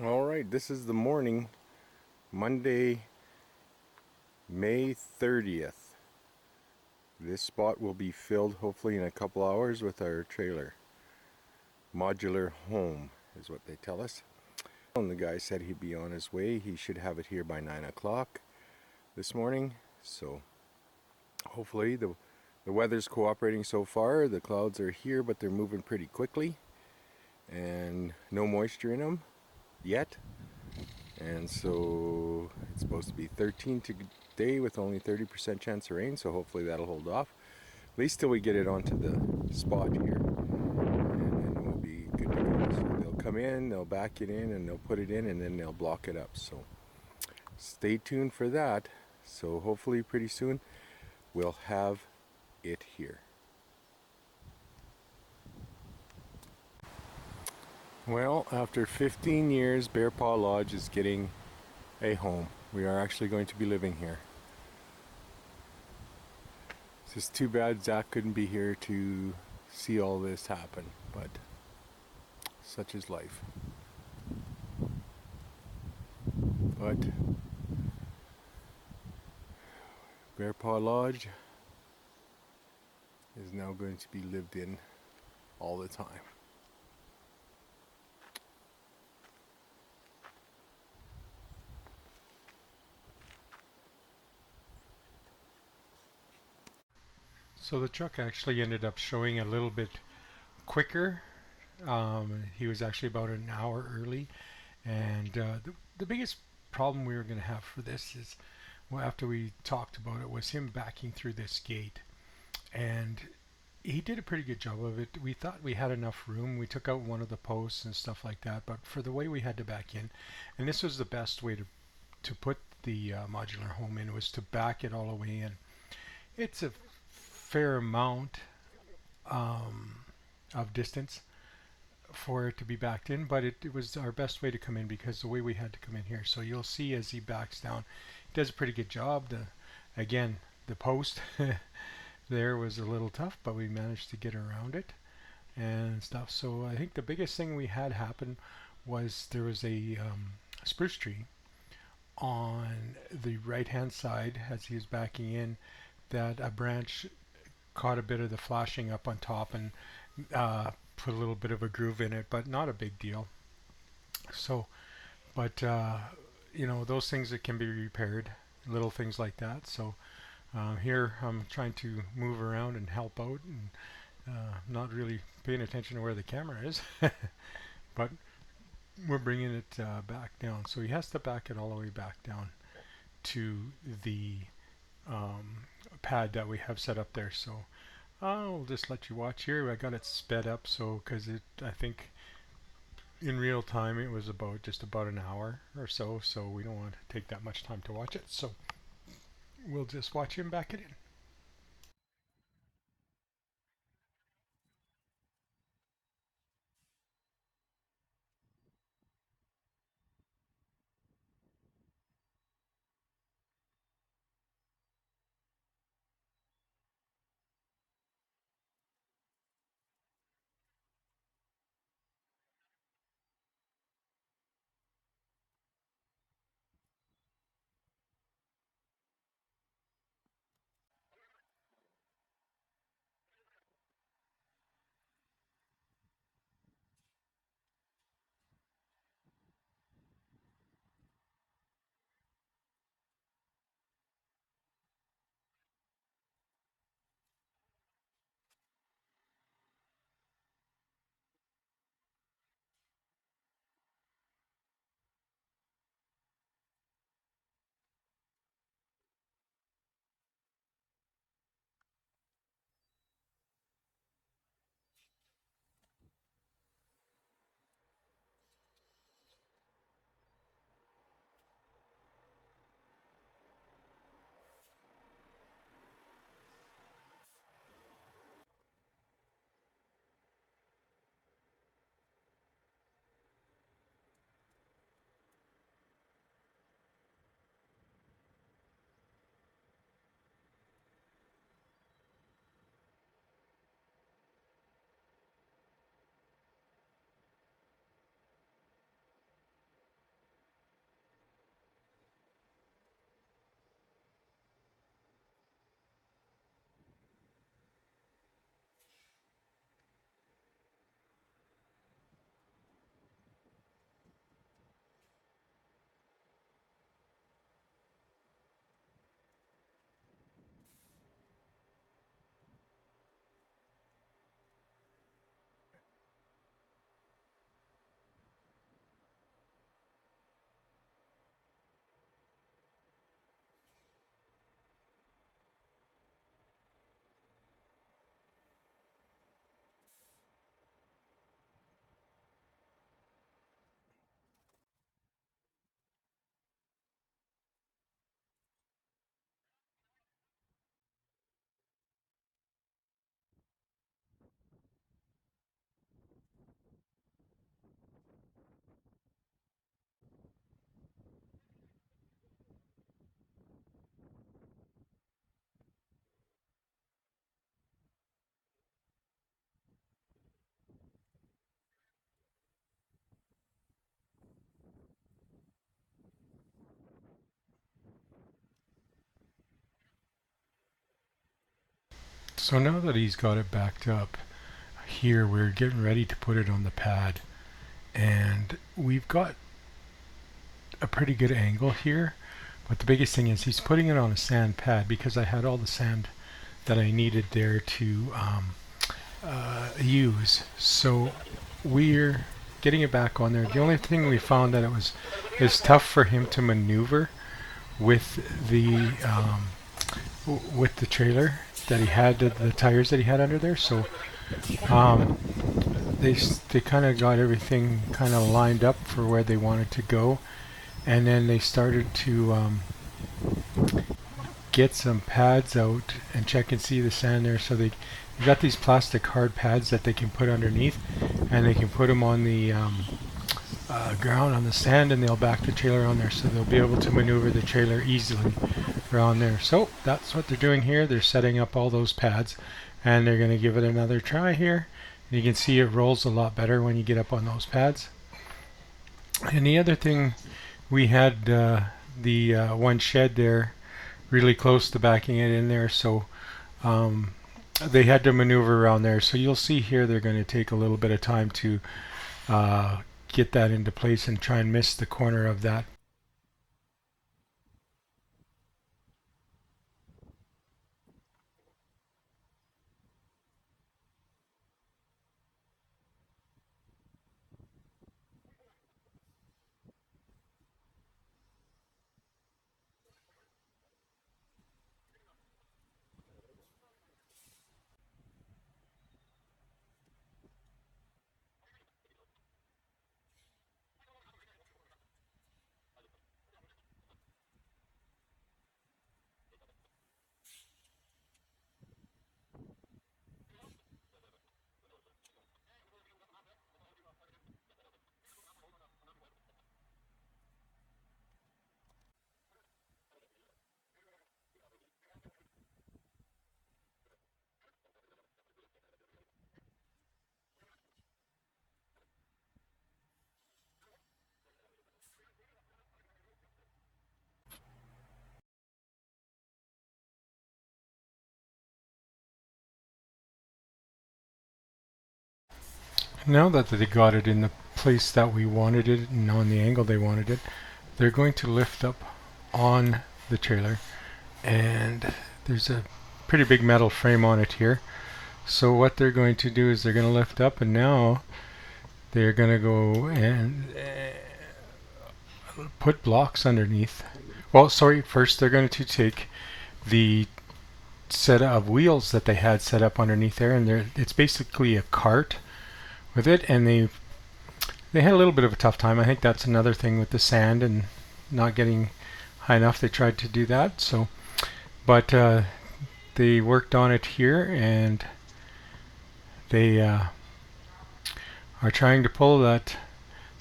All right, this is the morning, Monday, May 30th. This spot will be filled hopefully in a couple hours with our trailer. Modular home is what they tell us. And the guy said he'd be on his way. He should have it here by 9 o'clock this morning. So hopefully the weather's cooperating so far. The clouds are here, but they're moving pretty quickly. And no moisture in them yet. And so it's supposed to be 13 today with only 30% chance of rain, so hopefully that'll hold off. At least till we get it onto the spot here. And then we'll be good to go. So they'll come in, they'll back it in, and they'll put it in, and then they'll block it up. So stay tuned for that. So hopefully pretty soon we'll have it here. Well, after 15 years, Bear Paw Lodge is getting a home. We are actually going to be living here. It's just too bad Zach couldn't be here to see all this happen, but such is life. But Bear Paw Lodge is now going to be lived in all the time. So the truck actually ended up showing a little bit quicker. He was actually about an hour early, and the biggest problem we were going to have for this is, well, after we talked about it, was him backing through this gate, and he did a pretty good job of it. We thought we had enough room. We took out one of the posts and stuff like that, but for the way we had to back in, and this was the best way to put the modular home in, was to back it all the way in. It's a fair amount of distance for it to be backed in, but it was our best way to come in because the way we had to come in here. So you'll see as he backs down, he does a pretty good job. Again, the post there was a little tough, but we managed to get around it and stuff. So I think the biggest thing we had happen was there was a spruce tree on the right hand side as he was backing in, that a branch caught a bit of the flashing up on top and put a little bit of a groove in it, but not a big deal. So, but those things that can be repaired, little things like that. So here I'm trying to move around and help out, and not really paying attention to where the camera is, but we're bringing it back down. So he has to back it all the way back down to the pad that we have set up there. So I'll just let you watch here. I got it sped up, so because I think in real time it was just about an hour or so. So we don't want to take that much time to watch it. So we'll just watch him back it in. So now that he's got it backed up, here we're getting ready to put it on the pad, and we've got a pretty good angle here, but the biggest thing is he's putting it on a sand pad because I had all the sand that I needed there to use. So we're getting it back on there. The only thing we found that it's tough for him to maneuver with the trailer that he had, the tires that he had under there. So um, they kind of got everything kind of lined up for where they wanted to go, and then they started to get some pads out and check and see the sand there. So they got these plastic hard pads that they can put underneath, and they can put them on the ground on the sand, and they'll back the trailer on there, so they'll be able to maneuver the trailer easily around there. So that's what they're doing here. They're setting up all those pads, and they're going to give it another try here. And you can see it rolls a lot better when you get up on those pads. And the other thing, we had the one shed there really close to backing it in there, so they had to maneuver around there. So you'll see here they're going to take a little bit of time to get that into place and try and miss the corner of that. Now that they got it in the place that we wanted it and on the angle they wanted it, they're going to lift up on the trailer, and there's a pretty big metal frame on it here. So what they're going to do is they're going to lift up, and now they're going to go and put blocks underneath. Well, sorry, first they're going to take the set of wheels that they had set up underneath there, and it's basically a cart with it, and they had a little bit of a tough time. I think that's another thing with the sand and not getting high enough. They tried to do that, so but they worked on it here, and they are trying to pull that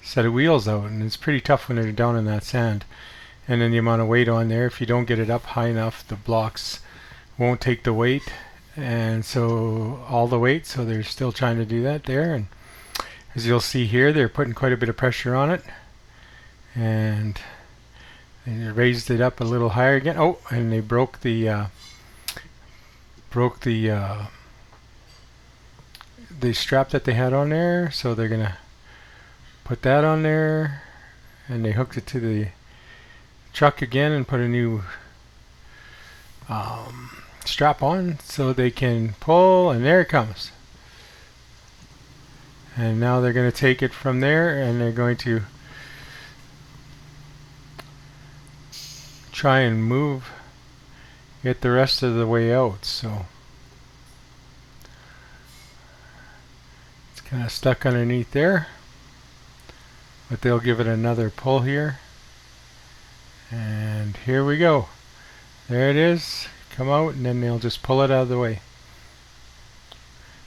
set of wheels out, and it's pretty tough when they're down in that sand. And then the amount of weight on there, if you don't get it up high enough, the blocks won't take the weight, and so all the weight, so they're still trying to do that there. And as you'll see here, they're putting quite a bit of pressure on it, and they raised it up a little higher again. Oh, and they broke the strap that they had on there, so they're gonna put that on there, and they hooked it to the truck again and put a new strap on so they can pull, and there it comes. And now they're going to take it from there, and they're going to try and move it the rest of the way out. So it's kind of stuck underneath there, but they'll give it another pull here, and here we go. There it is, come out, and then they'll just pull it out of the way.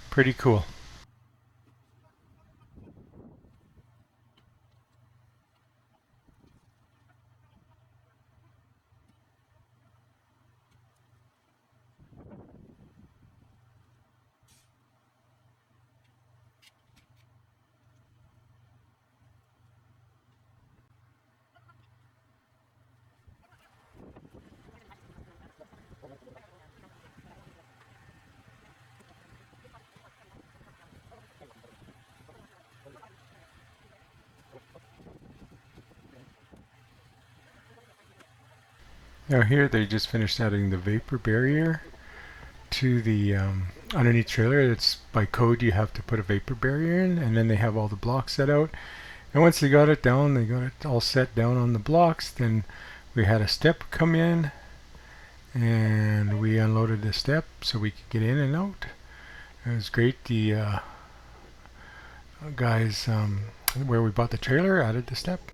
Pretty cool. Now here they just finished adding the vapor barrier to the underneath trailer. It's by code you have to put a vapor barrier in, and then they have all the blocks set out. And once they got it down, they got it all set down on the blocks, then we had a step come in and we unloaded the step so we could get in and out. It was great. The guys where we bought the trailer added the step.